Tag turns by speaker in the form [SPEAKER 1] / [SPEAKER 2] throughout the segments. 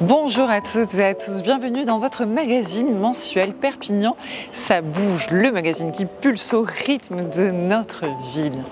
[SPEAKER 1] Bonjour à toutes et à tous, bienvenue dans votre magazine mensuel Perpignan. Ça bouge, le magazine qui pulse au rythme de notre ville.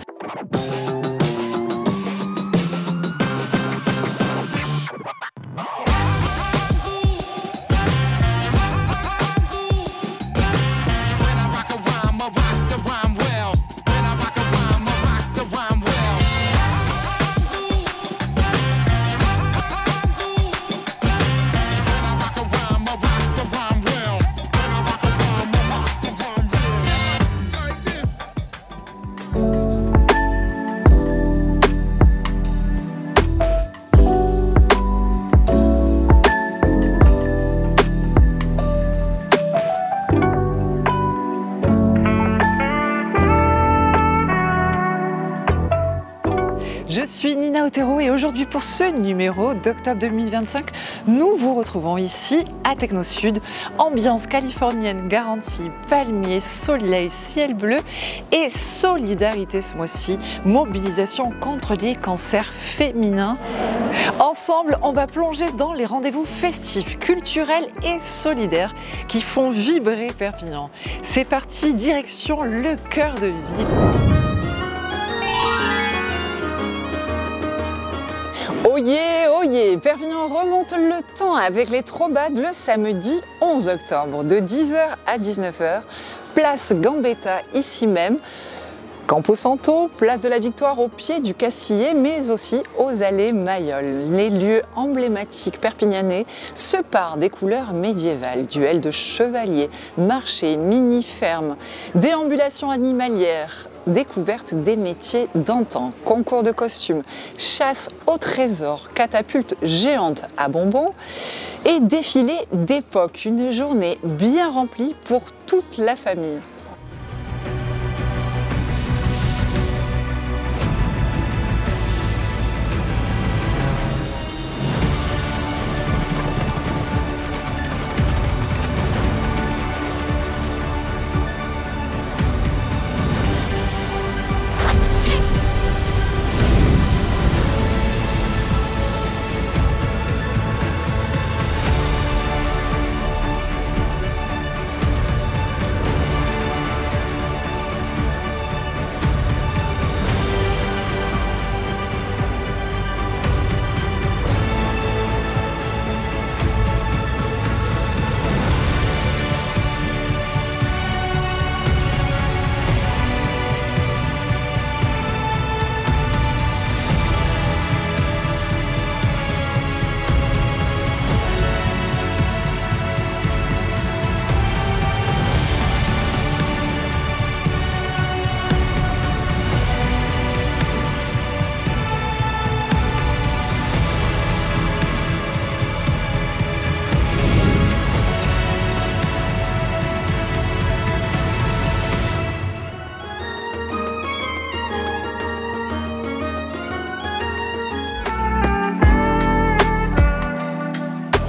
[SPEAKER 1] Je suis Nina Otero et aujourd'hui pour ce numéro d'octobre 2025, nous vous retrouvons ici à Techno Sud, ambiance californienne garantie, palmiers, soleil, ciel bleu et solidarité ce mois-ci, mobilisation contre les cancers féminins. Ensemble, on va plonger dans les rendez-vous festifs, culturels et solidaires qui font vibrer Perpignan. C'est parti, direction le cœur de ville. Oyez, Perpignan remonte le temps avec les Trobades le samedi 11 octobre de 10h à 19h, place Gambetta ici même, Campo Santo, place de la Victoire au pied du Cassillet, mais aussi aux allées Mayol. Les lieux emblématiques perpignanais se parent des couleurs médiévales, duels de chevaliers, marchés, mini-fermes, déambulations animalières, découverte des métiers d'antan, concours de costumes, chasse au trésor, catapulte géante à bonbons et défilé d'époque. Une journée bien remplie pour toute la famille.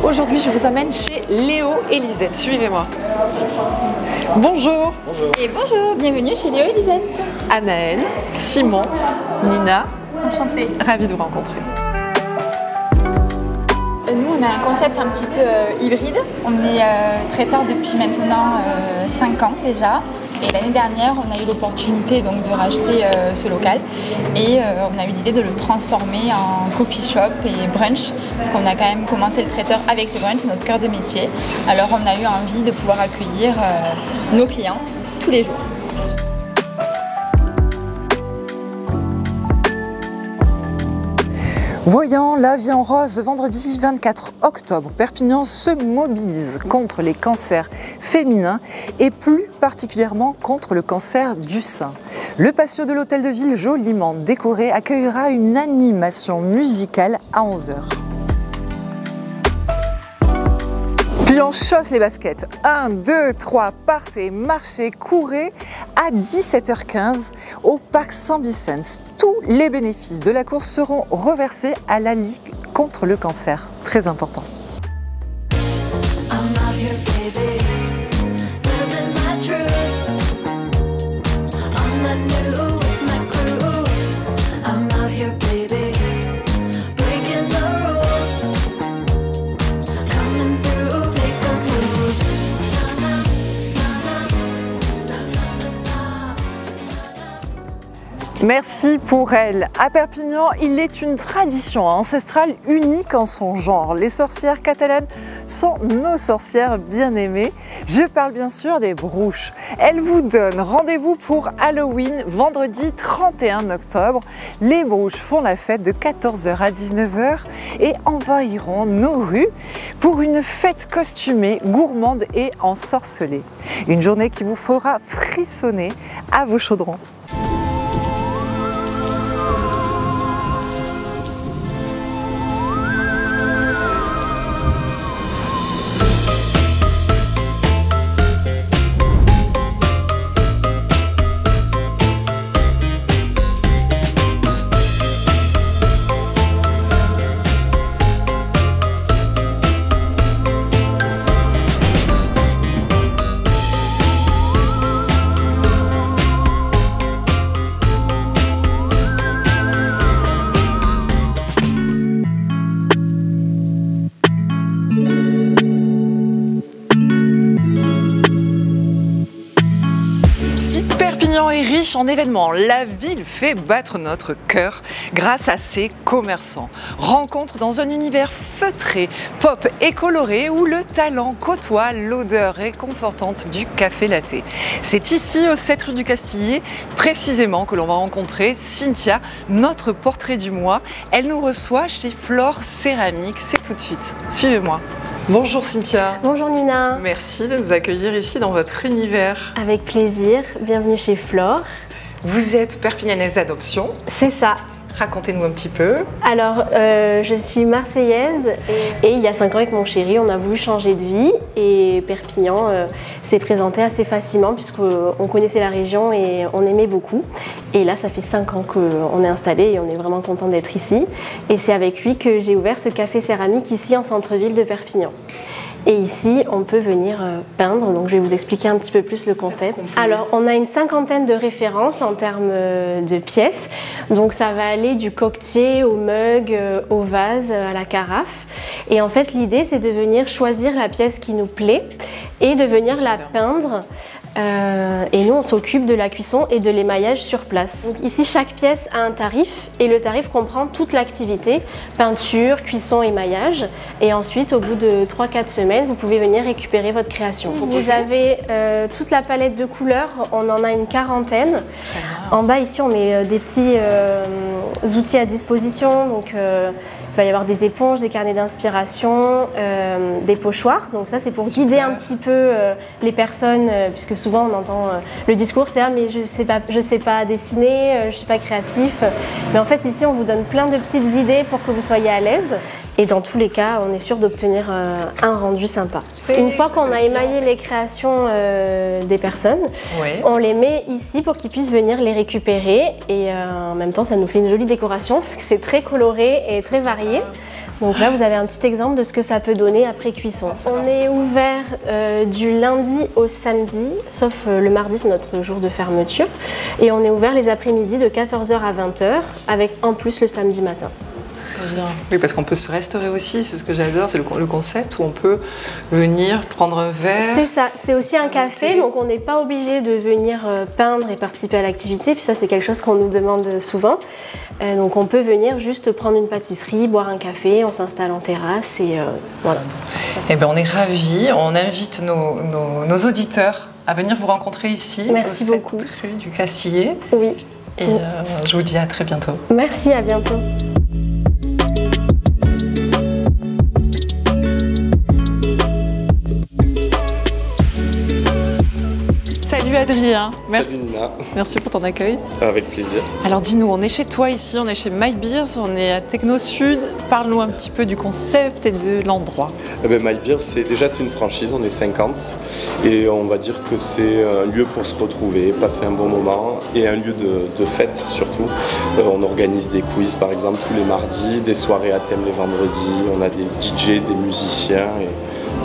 [SPEAKER 1] Aujourd'hui, je vous amène chez Léo et Lisette. Suivez-moi. Bonjour.
[SPEAKER 2] Bonjour. Et bonjour, bienvenue chez Léo et Lisette.
[SPEAKER 1] Anaëlle, Simon, Nina.
[SPEAKER 2] Enchantée.
[SPEAKER 1] Ravie de vous rencontrer.
[SPEAKER 2] Nous, on a un concept un petit peu hybride. On est traiteur depuis maintenant 5 ans déjà. Et l'année dernière, on a eu l'opportunité donc de racheter ce local et on a eu l'idée de le transformer en coffee shop et brunch parce qu'on a quand même commencé le traiteur avec le brunch, c'est notre cœur de métier. Alors on a eu envie de pouvoir accueillir nos clients tous les jours.
[SPEAKER 1] Voyant la vie en rose, vendredi 24 octobre, Perpignan se mobilise contre les cancers féminins et plus particulièrement contre le cancer du sein. Le patio de l'hôtel de ville joliment décoré accueillera une animation musicale à 11h. Puis on chausse les baskets. 1, 2, 3, partez, marchez, courez à 17h15 au parc Saint-Vicence. Tous les bénéfices de la course seront reversés à la Ligue contre le cancer. Très important. Merci pour elle. À Perpignan, il est une tradition ancestrale unique en son genre. Les sorcières catalanes sont nos sorcières bien-aimées. Je parle bien sûr des Brouches. Elles vous donnent rendez-vous pour Halloween, vendredi 31 octobre. Les Brouches font la fête de 14h à 19h et envahiront nos rues pour une fête costumée, gourmande et ensorcelée. Une journée qui vous fera frissonner à vos chaudrons. Perpignan est riche en événements. La ville fait battre notre cœur grâce à ses commerçants. Rencontre dans un univers feutré, pop et coloré où le talent côtoie l'odeur réconfortante du café latte. C'est ici, au 7 rue du Castillet, précisément que l'on va rencontrer Cynthia, notre portrait du mois. Elle nous reçoit chez Flore Céramique. C'est tout de suite. Suivez-moi. Bonjour Cynthia.
[SPEAKER 3] Bonjour Nina.
[SPEAKER 1] Merci de nous accueillir ici dans votre univers.
[SPEAKER 3] Avec plaisir, bienvenue chez Flore.
[SPEAKER 1] Vous êtes perpignanaise d'adoption.
[SPEAKER 3] C'est ça.
[SPEAKER 1] Racontez-nous un petit peu.
[SPEAKER 3] Alors, je suis marseillaise et il y a 5 ans avec mon chéri, on a voulu changer de vie et Perpignan s'est présenté assez facilement puisqu'on connaissait la région et on aimait beaucoup. Et là, ça fait 5 ans qu'on est installé et on est vraiment content d'être ici. Et c'est avec lui que j'ai ouvert ce café céramique ici en centre-ville de Perpignan. Et ici, on peut venir peindre, donc je vais vous expliquer un petit peu plus le concept. Alors, on a une 50aine de références en termes de pièces. Donc, ça va aller du coquetier au mug, au vase, à la carafe. Et en fait, l'idée, c'est de venir choisir la pièce qui nous plaît et de venir la peindre. Et nous, on s'occupe de la cuisson et de l'émaillage sur place. Donc ici, chaque pièce a un tarif et le tarif comprend toute l'activité, peinture, cuisson, émaillage. Et ensuite, au bout de 3-4 semaines, vous pouvez venir récupérer votre création. Vous avez toute la palette de couleurs, on en a une 40aine. En bas, ici, on met des petits outils à disposition. Donc, il va y avoir des éponges, des carnets d'inspiration, des pochoirs. Donc ça, c'est pour guider un petit peu les personnes, puisque souvent on entend le discours, c'est « Ah, mais je sais pas dessiner, je suis pas créatif ». Mais en fait, ici, on vous donne plein de petites idées pour que vous soyez à l'aise. Et dans tous les cas, on est sûr d'obtenir un rendu sympa. Une fois qu'on a émaillé les créations des personnes, on les met ici pour qu'ils puissent venir les récupérer. Et en même temps, ça nous fait une jolie décoration parce que c'est très coloré et très varié. Donc là, vous avez un petit exemple de ce que ça peut donner après cuisson. On est ouvert du lundi au samedi, sauf le mardi, c'est notre jour de fermeture. Et on est ouvert les après-midi de 14h à 20h, avec en plus le samedi matin.
[SPEAKER 1] Bien. Oui, parce qu'on peut se restaurer aussi, c'est ce que j'adore, c'est le concept où on peut venir prendre un verre.
[SPEAKER 3] C'est ça, c'est aussi un café, donc on n'est pas obligé de venir peindre et participer à l'activité, puis ça c'est quelque chose qu'on nous demande souvent. Donc on peut venir juste prendre une pâtisserie, boire un café, on s'installe en terrasse et voilà.
[SPEAKER 1] Eh bien on est ravis, on invite nos auditeurs à venir vous rencontrer ici,
[SPEAKER 3] Merci
[SPEAKER 1] au
[SPEAKER 3] beaucoup.
[SPEAKER 1] 7 rue du Castillet.
[SPEAKER 3] Oui.
[SPEAKER 1] Et je vous dis à très bientôt.
[SPEAKER 3] Merci, à bientôt.
[SPEAKER 1] Salut Adrien, merci.
[SPEAKER 4] Salut Nina.
[SPEAKER 1] Merci pour ton accueil.
[SPEAKER 4] Avec plaisir.
[SPEAKER 1] Alors dis-nous, on est chez toi ici, on est chez My Beers, on est à Techno Sud. Parle-nous un petit peu du concept et de l'endroit.
[SPEAKER 4] My Beers, c'est une franchise, on est 50 et on va dire que c'est un lieu pour se retrouver, passer un bon moment et un lieu de fête surtout. On organise des quiz par exemple tous les mardis, des soirées à thème les vendredis, on a des DJ, des musiciens et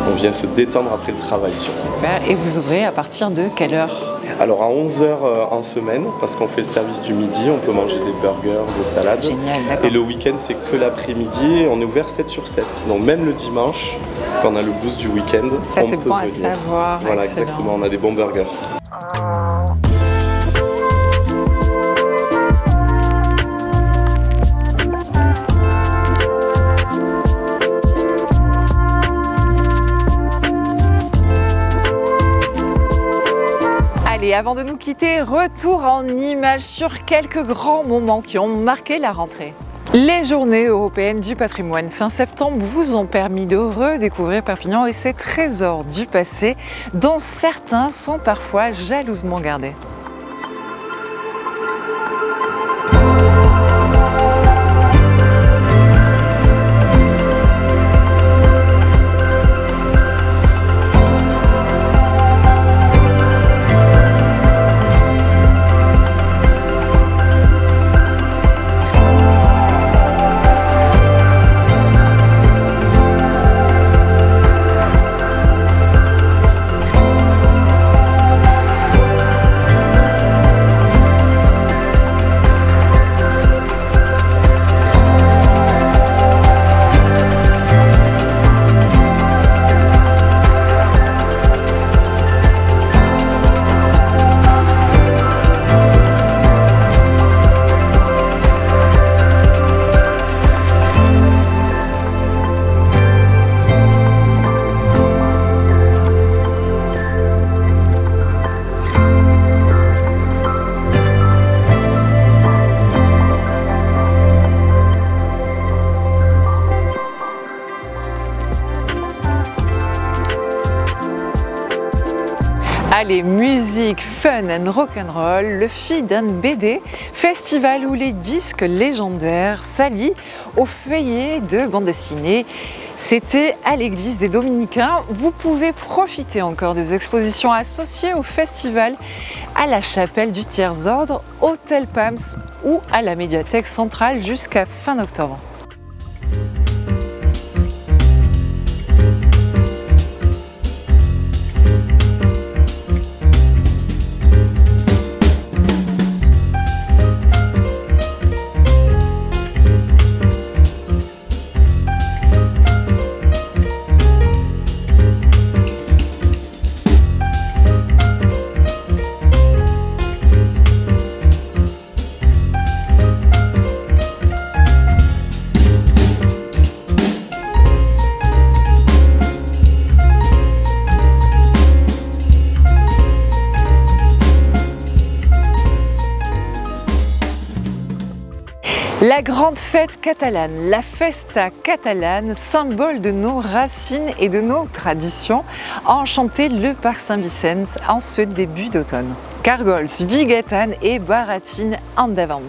[SPEAKER 4] on vient se détendre après le travail surtout.
[SPEAKER 1] Super. Et vous ouvrez à partir de quelle heure?
[SPEAKER 4] Alors à 11h en semaine, parce qu'on fait le service du midi, on peut manger des burgers, des salades.
[SPEAKER 1] Génial, d'accord.
[SPEAKER 4] Et le week-end c'est que l'après-midi, on est ouvert 7 sur 7. Donc même le dimanche, quand on a le blues du week-end,
[SPEAKER 1] ça c'est bon à
[SPEAKER 4] venir.
[SPEAKER 1] savoir.
[SPEAKER 4] Voilà,
[SPEAKER 1] excellent.
[SPEAKER 4] exactement, on a des bons burgers.
[SPEAKER 1] avant de nous quitter, retour en images sur quelques grands moments qui ont marqué la rentrée. Les Journées européennes du patrimoine fin septembre vous ont permis de redécouvrir Perpignan et ses trésors du passé, dont certains sont parfois jalousement gardés. Allez, musique, fun and rock'n'roll, le Feed and BD, festival où les disques légendaires s'allient aux feuillets de bande dessinée. C'était à l'église des Dominicains. Vous pouvez profiter encore des expositions associées au festival à la chapelle du Tiers-Ordre, Hôtel Pams ou à la médiathèque centrale jusqu'à fin octobre. La grande fête catalane, la Festa catalane, symbole de nos racines et de nos traditions, a enchanté le parc Saint-Vicent en ce début d'automne. Cargols, Vigetan et Baratin en davant.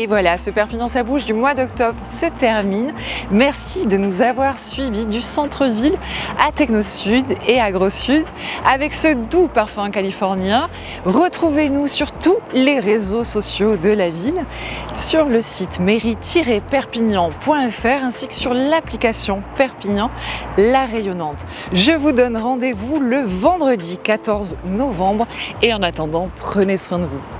[SPEAKER 1] Et voilà, ce Perpignan ça bouge du mois d'octobre se termine. Merci de nous avoir suivis du centre-ville à Technosud et AgroSud avec ce doux parfum californien. Retrouvez-nous sur tous les réseaux sociaux de la ville, sur le site mairie-perpignan.fr ainsi que sur l'application Perpignan la rayonnante. Je vous donne rendez-vous le vendredi 14 novembre et en attendant, prenez soin de vous.